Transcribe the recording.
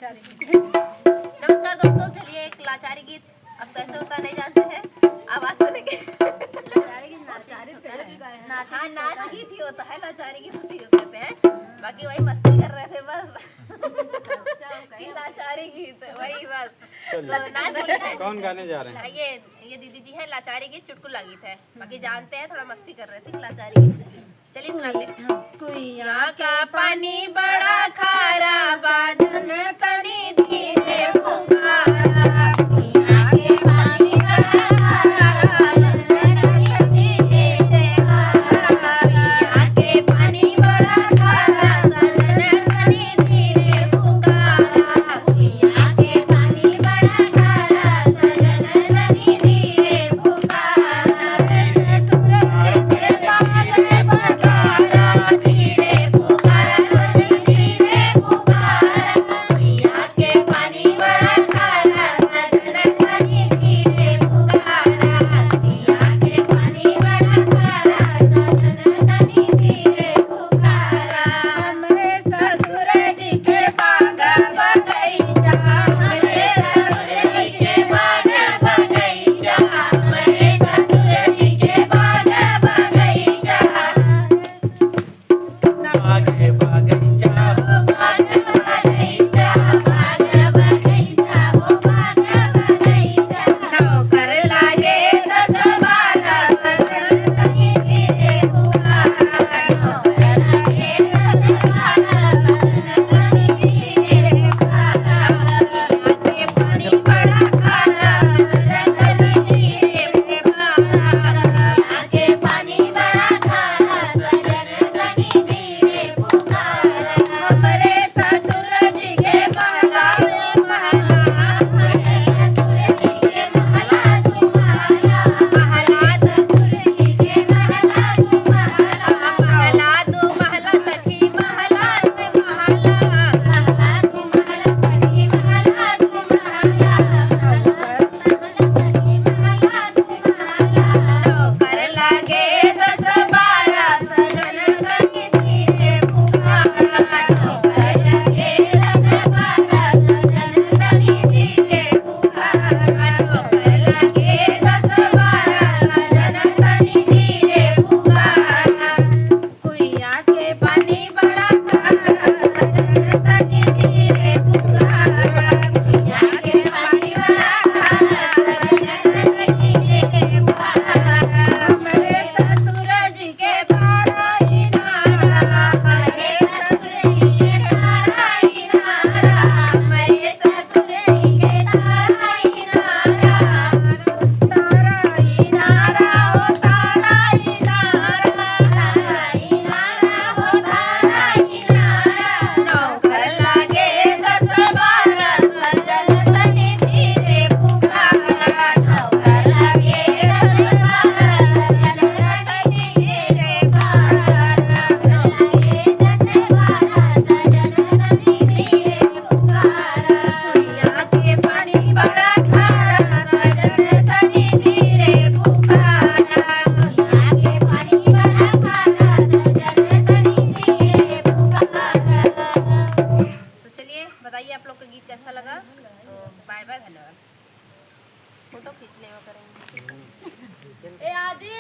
लाचारी गीत। नमस्कार दोस्तों, चलिए एक लाचारी गीत अब कैसे होता नहीं जानते हैं, आवाज सुनेंगे। हाँ, नाच गीत ही होता है, लाचारी गीत उसी को कहते हैं। बाकी वही मस्ती कर रहे थे बस। लाचारी गीत वही बस। तो नाच गीत है। कौन गाने जा रहे हैं? ये दीदी जी है, लाचारी गीत चुटकुला गीत है। बाकी जानते हैं, थोड़ा मस्ती कर रहे थे, लाचारी गीत है। चलिए सुनाते हैं। कुइया का पानी बड़ा खारा, बाजन